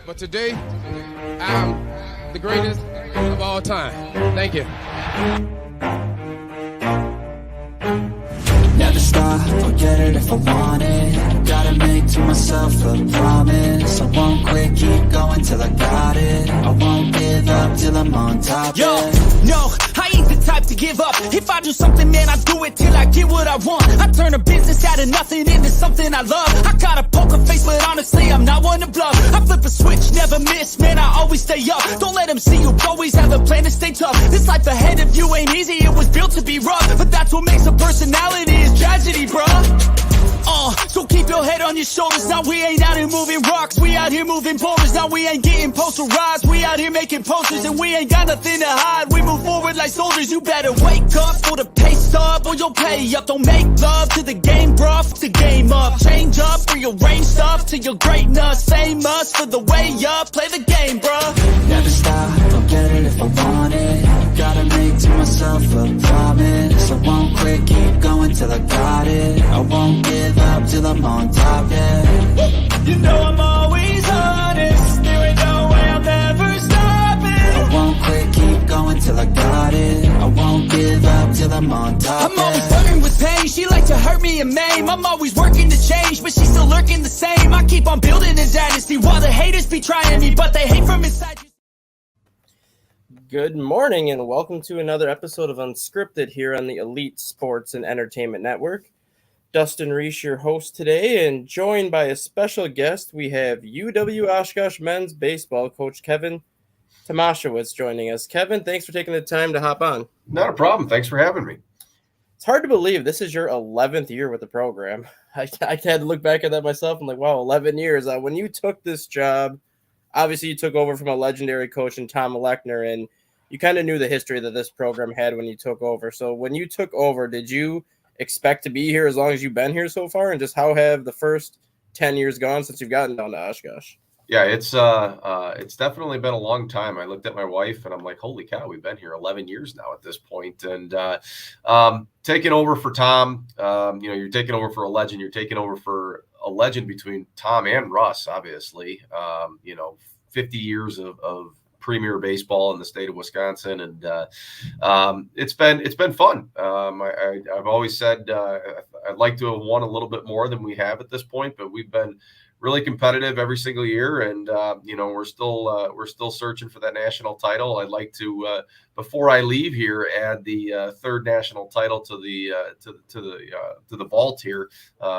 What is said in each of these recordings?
But today, I'm the greatest of all time. Thank you. Never stop, I'll get it if I want it. Gotta make to myself a promise. I won't quit, keep going till I got it. I won't give up till I'm on top. Yo, no, I ain't the type to give up. If I do something, man, I do it till I get what I want. I turn a business out of nothing into something I love. I got a poker face, but honestly, I'm not one to bluff. I flip a switch, never miss, man, I always stay up. Don't let them see you, always have a plan to stay tough. This life ahead of you ain't easy, it was built to be rough. But that's what makes a personality, is tragedy, bruh. So keep your head on your shoulders. Now we ain't out here moving rocks, we out here moving boulders. Now we ain't getting posterized, we out here making posters. And we ain't got nothing to hide, we move forward like soldiers. You better wake up for the pay stub or you'll pay up. Don't make love to the game, bruh, fuck the game up. Change up, rearrange stuff to your greatness. Same us for the way up, play the game, bruh. Never stop, I'll get it if I want it. Gotta make to myself a promise. I won't quit, keep going till I got it. I won't give up till I'm on top, yeah. You know I'm always honest, there ain't no way I'll never stop it. I won't quit, keep going till I got it. I won't give up till I'm on top, I'm always flirting with pain, she like to hurt me and maim. I'm always working to change, but she's still lurking the same. I keep on building a dynasty while the haters be trying me, but they hate from inside. Good morning and welcome to another episode of Unscripted here on the Elite Sports and Entertainment Network. Dustin Reese, your host today, and joined by a special guest, we have UW Oshkosh men's baseball coach Kevin Tomasiewicz joining us. Kevin, thanks for taking the time to hop on. Not a problem. Thanks for having me. It's hard to believe this is your 11th year with the program. I had to look back at that myself. I'm like, wow, 11 years. When you took this job, obviously you took over from a legendary coach in Tom Lechner, and you kind of knew the history that this program had when you took over. So when you took over, did you expect to be here as long as you've been here so far? And just how have the first 10 years gone since you've gotten down to Oshkosh? Yeah, it's definitely been a long time. I looked at my wife and I'm like, holy cow, we've been here 11 years now at this point. And taking over for Tom, you're taking over for a legend. You're taking over for a legend between Tom and Russ, obviously. 50 years of premier baseball in the state of Wisconsin, and it's been fun. I've always said I'd like to have won a little bit more than we have at this point, but we've been really competitive every single year, and we're still searching for that national title. I'd like to before I leave here add the third national title to the vault here,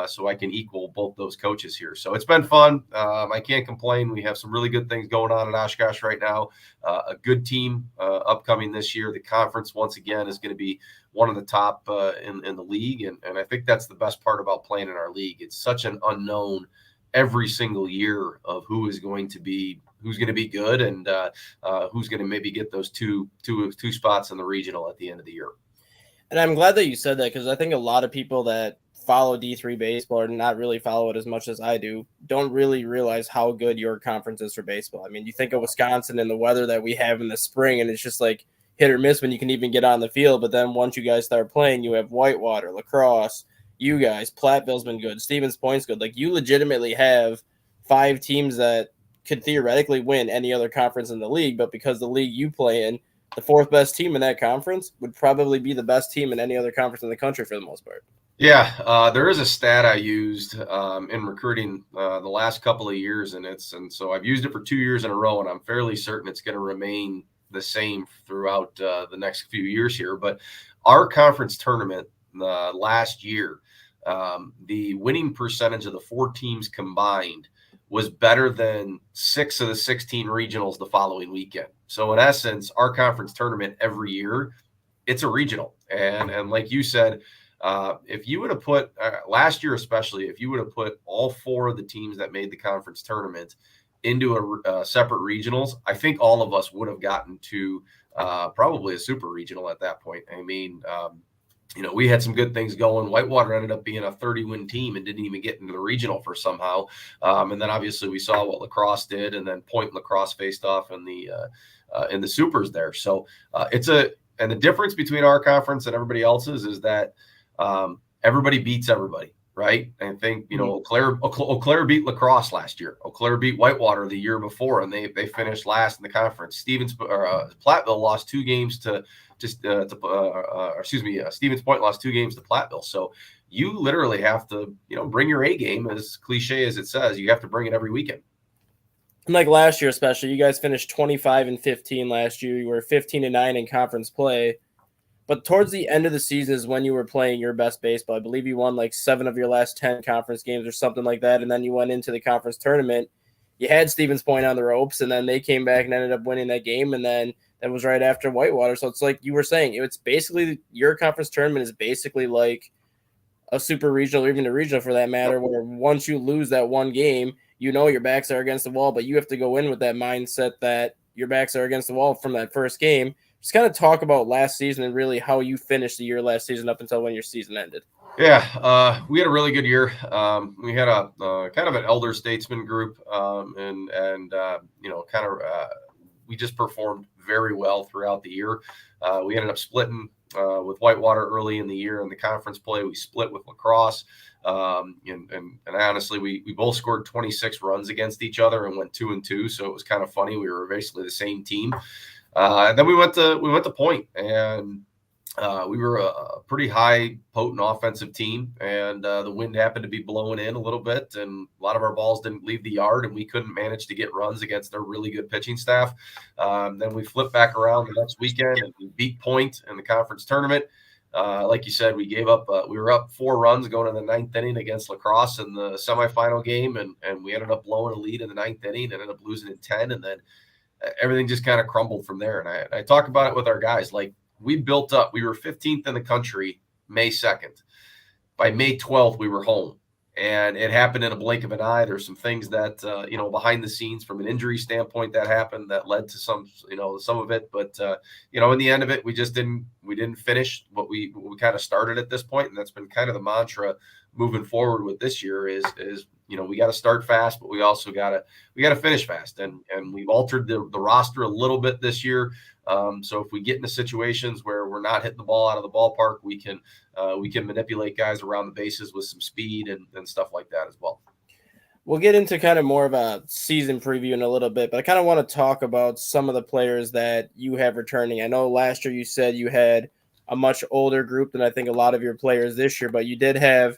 so I can equal both those coaches here. So it's been fun. I can't complain. We have some really good things going on at Oshkosh right now. A good team upcoming this year. The conference once again is going to be one of the top in the league, and I think that's the best part about playing in our league. It's such an unknown every single year of who's going to be good and who's going to maybe get those two spots in the regional at the end of the year. And I'm glad that you said that, because I think a lot of people that follow D3 baseball or not really follow it as much as I do don't really realize how good your conference is for baseball. I mean, you think of Wisconsin and the weather that we have in the spring, and it's just like hit or miss when you can even get on the field. But then once you guys start playing, you have Whitewater, lacrosse, you guys, Platteville's been good, Stevens Point's good. Like, you legitimately have 5 teams that could theoretically win any other conference in the league, but because the league you play in, the 4th best team in that conference would probably be the best team in any other conference in the country for the most part. Yeah, there is a stat I used in recruiting the last couple of years, and so I've used it for 2 years in a row, and I'm fairly certain it's going to remain the same throughout the next few years here. But our conference tournament last year, the winning percentage of the 4 teams combined was better than 6 of the 16 regionals the following weekend. So in essence, our conference tournament every year, it's a regional. And like you said, if you would have put last year, especially if you would have put all 4 of the teams that made the conference tournament into a separate regionals, I think all of us would have gotten to probably a super regional at that point. I mean, we had some good things going. Whitewater ended up being a 30-win team and didn't even get into the regional for somehow. And then obviously we saw what lacrosse did, and then Point and lacrosse faced off in the supers there. So and the difference between our conference and everybody else's is that everybody beats everybody. right? I think, Eau Claire beat La Crosse last year. Eau Claire beat Whitewater the year before, and they finished last in the conference. Platteville lost 2 games to Stevens Point lost 2 games to Platteville. So you literally have to, bring your A game, as cliche as it says. You have to bring it every weekend. And like last year, especially, you guys finished 25-15 last year. You were 15-9 in conference play. But towards the end of the season is when you were playing your best baseball. I believe you won like 7 of your last 10 conference games or something like that. And then you went into the conference tournament. You had Stevens Point on the ropes, and then they came back and ended up winning that game. And then that was right after Whitewater. So it's like you were saying, it's basically your conference tournament is basically like a super regional or even a regional for that matter, where once you lose that one game, your backs are against the wall, but you have to go in with that mindset that your backs are against the wall from that first game. Just kind of talk about last season and really how you finished the year last season up until when your season ended. Yeah, we had a really good year. We had a kind of an elder statesman group, we just performed very well throughout the year. We ended up splitting with Whitewater early in the year in the conference play. We split with La Crosse. And honestly, we both scored 26 runs against each other and went 2-2. So it was kind of funny. We were basically the same team. And then we went to Point, and we were a pretty high potent offensive team, and the wind happened to be blowing in a little bit, and a lot of our balls didn't leave the yard, and we couldn't manage to get runs against their really good pitching staff. Then we flipped back around the next weekend and we beat Point in the conference tournament. Like you said, we gave up. We were up 4 runs going in the 9th inning against La Crosse in the semifinal game, and we ended up blowing a lead in the 9th inning and ended up losing in 10, and then everything just kind of crumbled from there. And I talk about it with our guys. Like, we built up. We were 15th in the country May 2nd. By May 12th, we were home. And it happened in a blink of an eye. There's some things that, behind the scenes from an injury standpoint that happened that led to some of it. But, in the end of it, we didn't finish what we kind of started at this point. And that's been kind of the mantra moving forward with this year is we got to start fast, but we also got to finish fast. And we've altered the roster a little bit this year. So if we get into situations where we're not hitting the ball out of the ballpark, we can manipulate guys around the bases with some speed and stuff like that as well. We'll get into kind of more of a season preview in a little bit, but I kind of want to talk about some of the players that you have returning. I know last year you said you had a much older group than I think a lot of your players this year, but you did have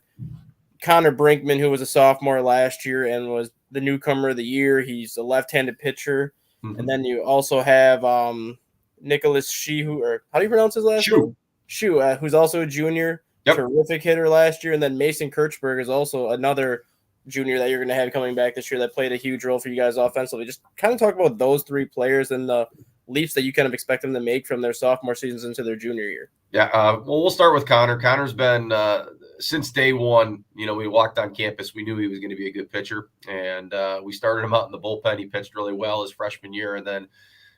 Connor Brinkman, who was a sophomore last year and was the newcomer of the year. He's a left-handed pitcher. Mm-hmm. And then you also have Nicholas Shue, or how do you pronounce his last name? Shue, who's also a junior, terrific hitter last year. And then Mason Kirchberg is also another junior that you're going to have coming back this year that played a huge role for you guys offensively. Just kind of talk about those 3 players and the leaps that you kind of expect them to make from their sophomore seasons into their junior year. Yeah, well, we'll start with Connor. Connor's been since day one. We walked on campus, we knew he was going to be a good pitcher, and we started him out in the bullpen. He pitched really well his freshman year, and then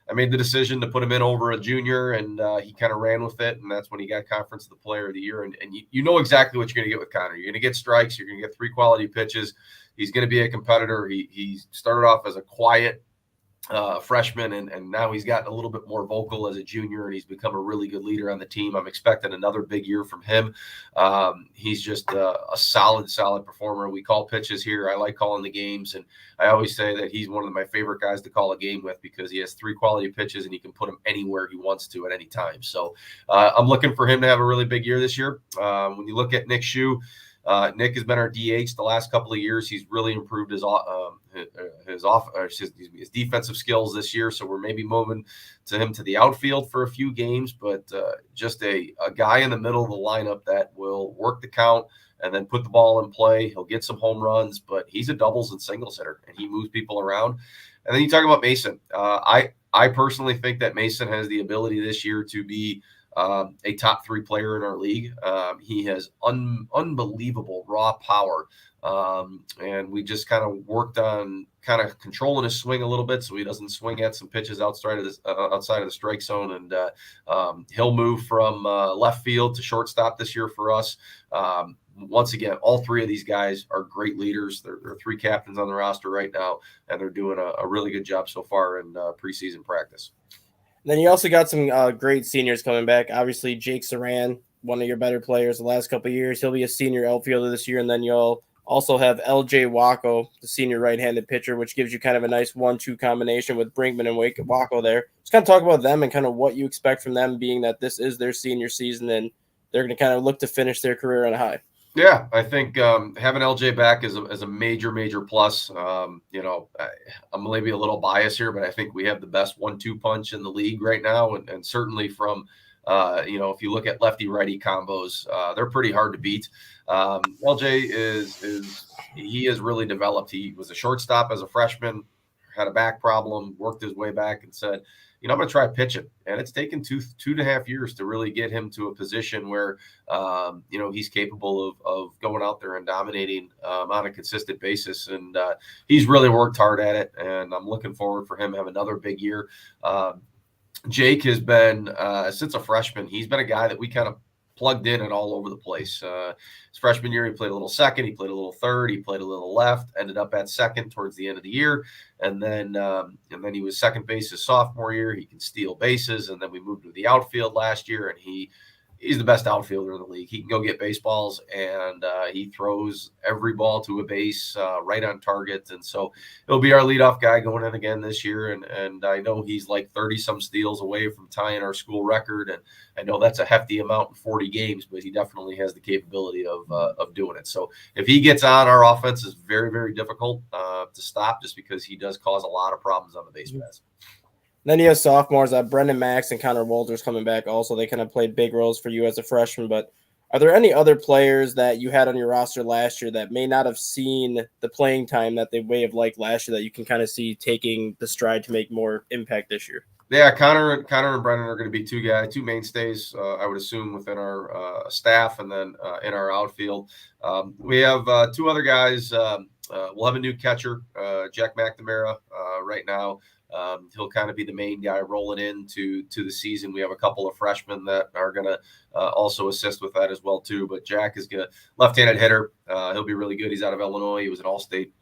I made the decision to put him in over a junior, and he kind of ran with it, and that's when he got Conference of the Player of the Year. And you know exactly what you're going to get with Connor. You're going to get strikes. You're going to get 3 quality pitches. He's going to be a competitor. He started off as a quiet freshman, and now he's gotten a little bit more vocal as a junior, and he's become a really good leader on the team. I'm expecting another big year from him. He's just a solid performer. We call pitches here. I like calling the games, and I always say that he's one of my favorite guys to call a game with because he has 3 quality pitches and he can put them anywhere he wants to at any time. So I'm looking for him to have a really big year this year. When you look at Nick Shue, Nick has been our DH the last couple of years. He's really improved his defensive skills this year. So we're maybe moving him to the outfield for a few games, but just a guy in the middle of the lineup that will work the count and then put the ball in play. He'll get some home runs, but he's a doubles and singles hitter, and he moves people around. And then you talk about Mason. I personally think that Mason has the ability this year to be a top 3 player in our league. He has unbelievable raw power. And we just kind of worked on kind of controlling his swing a little bit so he doesn't swing at some pitches outside of the strike zone. And he'll move from left field to shortstop this year for us. Once again, all 3 of these guys are great leaders. There are 3 captains on the roster right now, and they're doing a really good job so far in preseason practice. Then you also got some great seniors coming back. Obviously, Jake Saran one of your better players the last couple of years. He'll be a senior outfielder this year, and then you'll also have L.J. Wacko, the senior right-handed pitcher, which gives you kind of a nice 1-2 combination with Brinkman and Wacko there. Just kind of talk about them and kind of what you expect from them, being that this is their senior season and they're going to kind of look to finish their career on a high. Yeah, I think having LJ back is a major plus. I'm maybe a little biased here, but I think we have the best 1-2 punch in the league right now, and certainly from if you look at lefty-righty combos, they're pretty hard to beat. LJ he has really developed. He was a shortstop as a freshman, had a back problem, worked his way back, and said, I'm going to try pitching. And it's taken 2.5 years to really get him to a position where, he's capable of going out there and dominating on a consistent basis. And he's really worked hard at it. And I'm looking forward for him to have another big year. Jake has been, since a freshman, he's been a guy that we kind of plugged in and all over the place. His freshman year, he played a little second, he played a little third, he played a little left, ended up at second towards the end of the year. And then he was second base his sophomore year. He can steal bases. And then we moved to the outfield last year, and he's the best outfielder in the league. He can go get baseballs, and he throws every ball to a base right on target. And so he'll be our leadoff guy going in again this year. And I know he's like 30-some steals away from tying our school record. And I know that's a hefty amount in 40 games, but he definitely has the capability of doing it. So if he gets on, our offense is very, very difficult to stop, just because he does cause a lot of problems on the base paths. Then you have sophomores, Brendan Max and Connor Walters coming back also. They kind of played big roles for you as a freshman. But are there any other players that you had on your roster last year that may not have seen the playing time that they may have liked last year that you can kind of see taking the stride to make more impact this year? Yeah, Connor and Brendan are going to be two mainstays, I would assume, within our staff, and then in our outfield. We have two other guys. We'll have a new catcher, Jack McNamara, right now. He'll kind of be the main guy rolling into the season. We have a couple of freshmen that are going to also assist with that as well too. But Jack is going to left-handed hitter. He'll be really good. He's out of Illinois. He was an all-state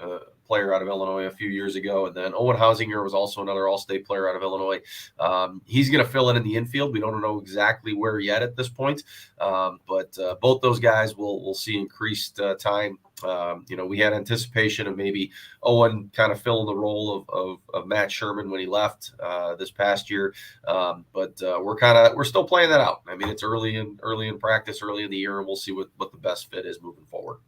player out of Illinois a few years ago. And then Owen Hausinger was also another all-state player out of Illinois. He's going to fill in the infield. We don't know exactly where yet at this point. But both those guys will see increased time. We had anticipation of maybe Owen kind of filling the role of Matt Sherman when he left this past year. But we're still playing that out. I mean, it's early in practice, early in the year, and we'll see what the best fit is moving forward.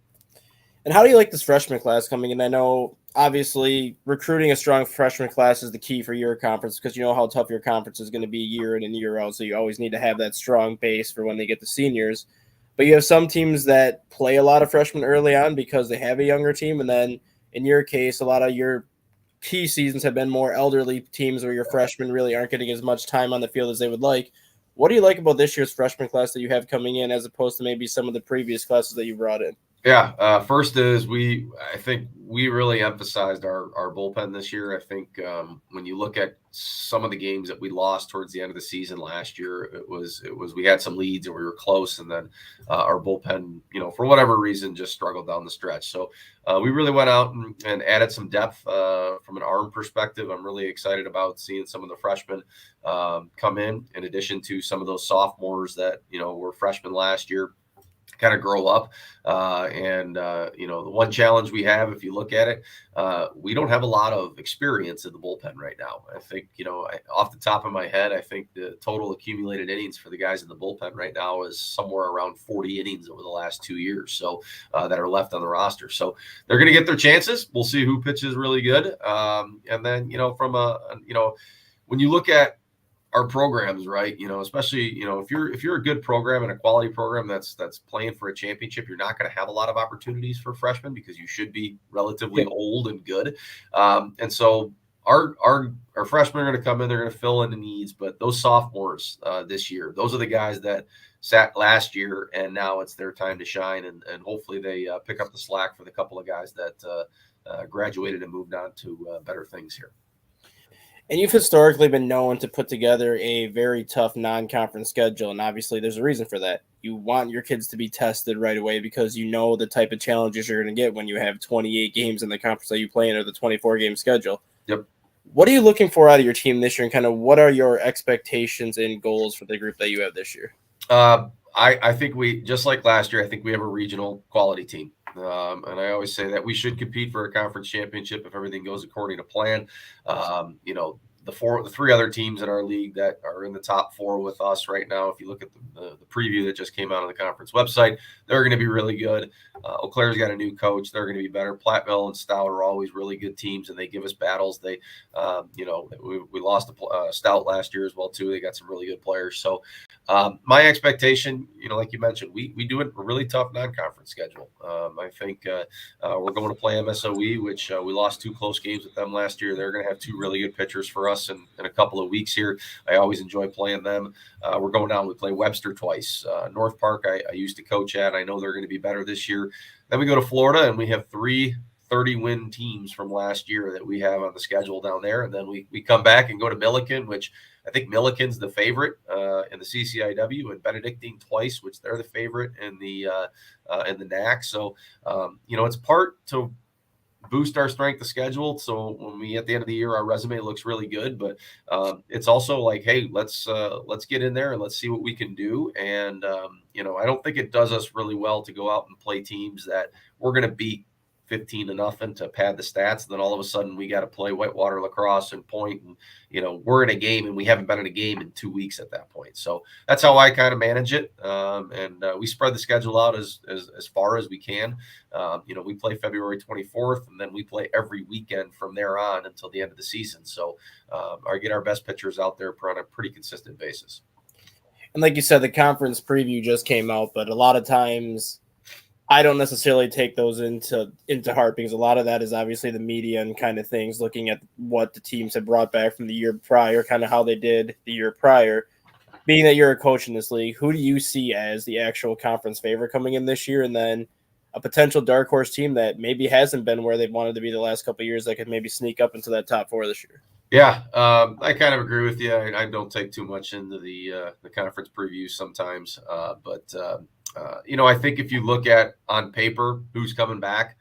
And how do you like this freshman class coming in? I know, obviously, recruiting a strong freshman class is the key for your conference, because you know how tough your conference is going to be year in and year out. So you always need to have that strong base for when they get the seniors. But you have some teams that play a lot of freshmen early on because they have a younger team. And then in your case, a lot of your key seasons have been more elderly teams where your freshmen really aren't getting as much time on the field as they would like. What do you like about this year's freshman class that you have coming in as opposed to maybe some of the previous classes that you brought in? Yeah, first is I think we really emphasized our bullpen this year. I think when you look at some of the games that we lost towards the end of the season last year, it was we had some leads and we were close, and then our bullpen, for whatever reason, just struggled down the stretch. So we really went out and added some depth from an arm perspective. I'm really excited about seeing some of the freshmen come in addition to some of those sophomores that were freshmen last year, kind of grow up. The one challenge we have, if you look at it, we don't have a lot of experience in the bullpen right now. I think, off the top of my head, I think the total accumulated innings for the guys in the bullpen right now is somewhere around 40 innings over the last 2 years. So that are left on the roster. So they're going to get their chances. We'll see who pitches really good. And then, when you look at our programs, right? Especially, if you're a good program and a quality program that's playing for a championship, you're not going to have a lot of opportunities for freshmen because you should be relatively old and good. And so our freshmen are going to come in, they're going to fill in the needs, but those sophomores this year, those are the guys that sat last year, and now it's their time to shine. And hopefully they pick up the slack for the couple of guys that graduated and moved on to better things here. And you've historically been known to put together a very tough non-conference schedule, and obviously there's a reason for that. You want your kids to be tested right away because you know the type of challenges you're going to get when you have 28 games in the conference that you play in, or the 24-game schedule. Yep. What are you looking for out of your team this year, and kind of what are your expectations and goals for the group that you have this year? I think we, just like last year, I think we have a regional quality team. And I always say that we should compete for a conference championship if everything goes according to plan. The three other teams in our league that are in the top four with us right now, if you look at the preview that just came out on the conference website, they're going to be really good. Eau Claire's got a new coach. They're going to be better. Platteville and Stout are always really good teams, and they give us battles. We lost Stout last year as well, too. They got some really good players. So my expectation, like you mentioned, we do a really tough non-conference schedule. I think we're going to play MSOE, which we lost 2 close games with them last year. They're going to have 2 really good pitchers for us in a couple of weeks here. I always enjoy playing them. We're going down. We play Webster twice. North Park, I used to coach at. I know they're going to be better this year. Then we go to Florida, and we have 3 30-win teams from last year that we have on the schedule down there. And then we come back and go to Milliken, which I think Milliken's the favorite in the CCIW, and Benedictine twice, which they're the favorite in the NAC. So, it's part to boost our strength of schedule. So when we at the end of the year, our resume looks really good, but it's also like, hey, let's get in there and let's see what we can do. And I don't think it does us really well to go out and play teams that we're going to beat 15-0 to pad the stats. And then all of a sudden we got to play whitewater lacrosse and point, and we're in a game and we haven't been in a game in 2 weeks at that point. So that's how I kind of manage it. And we spread the schedule out as far as we can. We play February 24th, and then we play every weekend from there on until the end of the season. So I get our best pitchers out there on a pretty consistent basis. And like you said, the conference preview just came out, but a lot of times I don't necessarily take those into heart, because a lot of that is obviously the media and kind of things, looking at what the teams have brought back from the year prior, kind of how they did the year prior. Being that you're a coach in this league, who do you see as the actual conference favorite coming in this year, and then a potential dark horse team that maybe hasn't been where they've wanted to be the last couple of years that could maybe sneak up into that top 4 this year? Yeah, I kind of agree with you. I don't take too much into the conference previews sometimes, but I think if you look at on paper who's coming back,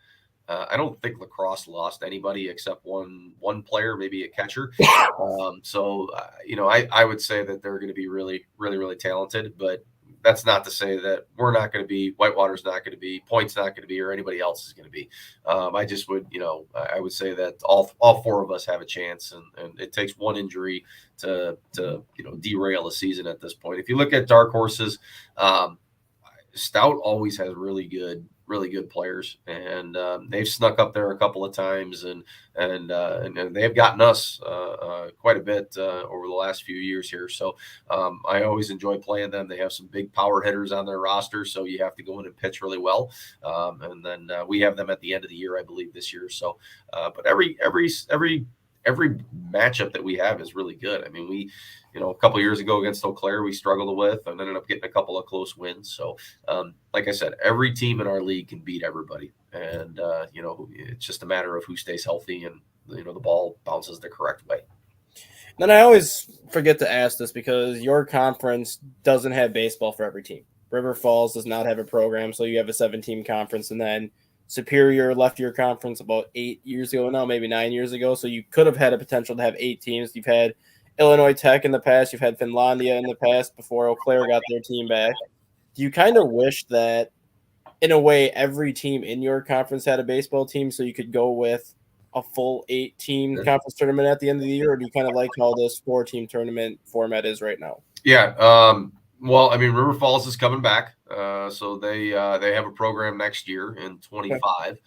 I don't think lacrosse lost anybody except one player, maybe a catcher. I would say that they're going to be really, really, really talented, but that's not to say that we're not going to be, Whitewater's not going to be, Point's not going to be, or anybody else is going to be. I just would, I would say that all 4 of us have a chance, and it takes one injury to derail a season at this point. If you look at dark horses, Stout always has really good players, and they've snuck up there a couple of times, and they've gotten us quite a bit over the last few years here. So I always enjoy playing them. They have some big power hitters on their roster, so you have to go in and pitch really well. And then we have them at the end of the year, I believe, this year. So, but every matchup that we have is really good. I mean, we, a couple of years ago against Eau Claire, we struggled with and ended up getting a couple of close wins. So, like I said, every team in our league can beat everybody. And, it's just a matter of who stays healthy and, the ball bounces the correct way. Then I always forget to ask this, because your conference doesn't have baseball for every team. River Falls does not have a program, so you have a 7-team conference, and then Superior left your conference about 8 years ago now, maybe 9 years ago. So you could have had a potential to have 8 teams. You've had Illinois Tech in the past. You've had Finlandia in the past before Eau Claire got their team back. Do you kind of wish that, in a way, every team in your conference had a baseball team so you could go with a full 8-team conference tournament at the end of the year? Or do you kind of like how this 4-team tournament format is right now? Yeah. Well, I mean, River Falls is coming back. So they have a program next year in 25,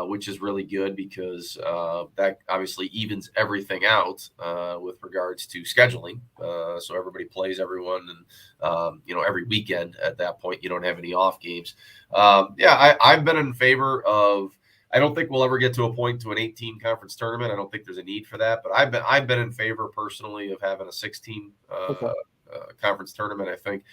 which is really good, because that obviously evens everything out with regards to scheduling. So everybody plays everyone, and every weekend at that point, you don't have any off games. I've been in favor of. I don't think we'll ever get to a point to an 8-team conference tournament. I don't think there's a need for that, but I've been in favor personally of having a 6-team conference tournament. I think,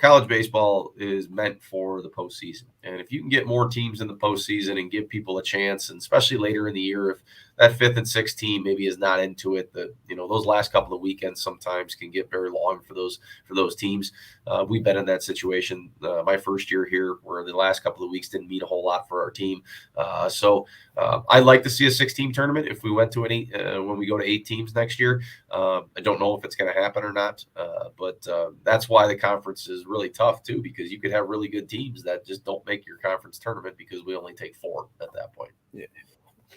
college baseball is meant for the postseason. And if you can get more teams in the postseason and give people a chance, and especially later in the year, if that 5th and 6th team maybe is not into it, that, those last couple of weekends sometimes can get very long for those teams. We've been in that situation my first year here, where the last couple of weeks didn't mean a whole lot for our team. So I'd like to see a 6-team tournament if we went to an 8, when we go to 8 teams next year. I don't know if it's going to happen or not, but that's why the conference conference is really tough too, because you could have really good teams that just don't make your conference tournament because we only take 4 at that point. Yeah.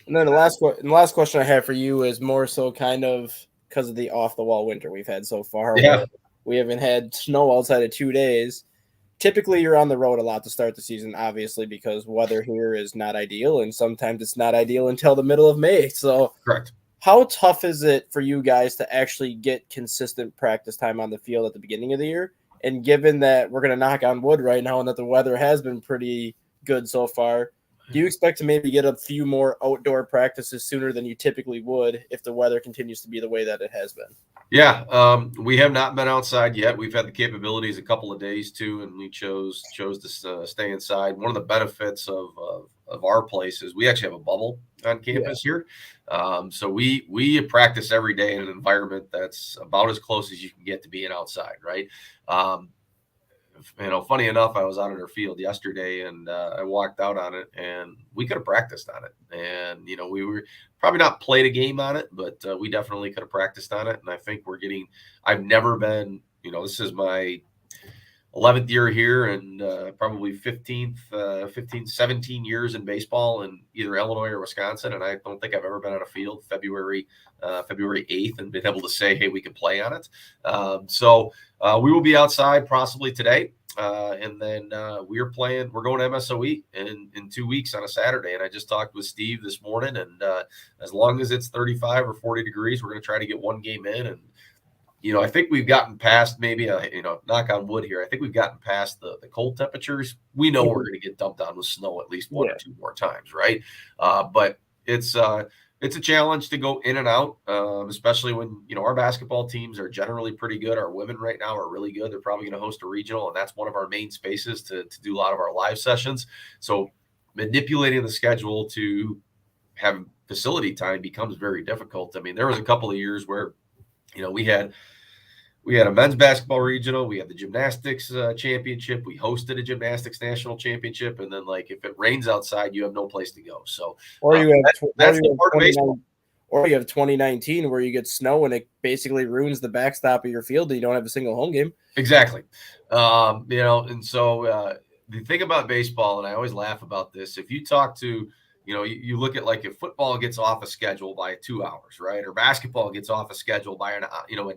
And then the last question I have for you is more so kind of because of the off-the-wall winter we've had so far. Yeah. We haven't had snow outside of 2 days. Typically, you're on the road a lot to start the season, obviously, because weather here is not ideal, and sometimes it's not ideal until the middle of May. So, correct. How tough is it for you guys to actually get consistent practice time on the field at the beginning of the year? And given that we're going to knock on wood right now and that the weather has been pretty good so far, do you expect to maybe get a few more outdoor practices sooner than you typically would if the weather continues to be the way that it has been? Yeah, we have not been outside yet. We've had the capabilities a couple of days too, and we chose to stay inside. One of the benefits of our place is we actually have a bubble on campus here, so we practice every day in an environment that's about as close as you can get to being outside, right? Funny enough, I was out at our field yesterday and I walked out on it, and we could have practiced on it. And, we were probably not played a game on it, but we definitely could have practiced on it. And I think I've never been, this is my 11th year here and probably 17 years in baseball in either Illinois or Wisconsin. And I don't think I've ever been on a field February 8th and been able to say, hey, we can play on it. So we will be outside possibly today. And then we're going to MSOE in 2 weeks on a Saturday. And I just talked with Steve this morning, and as long as it's 35 or 40 degrees, we're going to try to get one game in. And, I think we've gotten past maybe knock on wood here. I think we've gotten past the cold temperatures. We know we're going to get dumped on with snow at least one or two more times. Right. But it's a challenge to go in and out, especially when, our basketball teams are generally pretty good. Our women right now are really good. They're probably going to host a regional, and that's one of our main spaces to do a lot of our live sessions. So manipulating the schedule to have facility time becomes very difficult. I mean, there was a couple of years where, we had a men's basketball regional. We had the gymnastics championship. We hosted a gymnastics national championship. And then, if it rains outside, you have no place to go. So, or you have that's the part of baseball. Or you have 2019 where you get snow and it basically ruins the backstop of your field and you don't have a single home game. Exactly. And so the thing about baseball, and I always laugh about this, if you talk to, you look at if football gets off a schedule by 2 hours, right? Or basketball gets off a schedule by a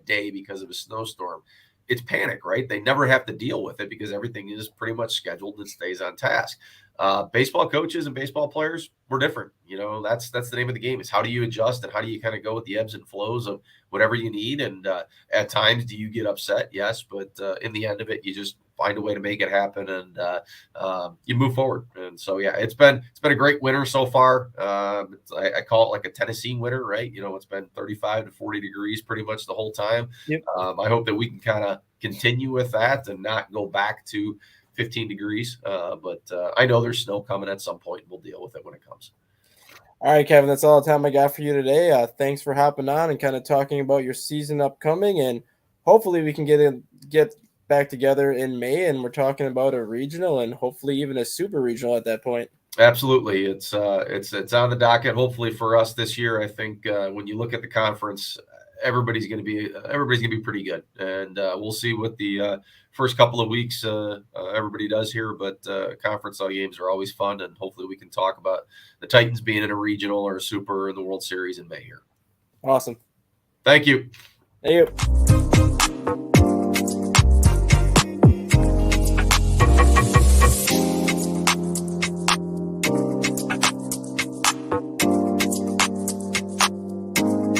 day because of a snowstorm. It's panic, right? They never have to deal with it because everything is pretty much scheduled and stays on task. Baseball coaches and baseball players, we're different. That's the name of the game, is how do you adjust and how do you kind of go with the ebbs and flows of whatever you need. And at times, do you get upset? Yes. But in the end of it, you just find a way to make it happen and you move forward. And so, yeah, it's been a great winter so far. I call it like a Tennessee winter, right? It's been 35 to 40 degrees pretty much the whole time. Yep. I hope that we can kind of continue with that and not go back to 15 degrees. But I know there's snow coming at some point, and we'll deal with it when it comes. All right, Kevin, that's all the time I got for you today. Thanks for hopping on and kind of talking about your season upcoming, and hopefully we can get back together in May, and we're talking about a regional and hopefully even a super regional at that point. Absolutely. It's on the docket. Hopefully for us this year. I think when you look at the conference, everybody's going to be pretty good, and we'll see what the first couple of weeks everybody does here. But conference games are always fun, and hopefully we can talk about the Titans being in a regional or a super in the World Series in May here. Awesome. Thank you. Thank you.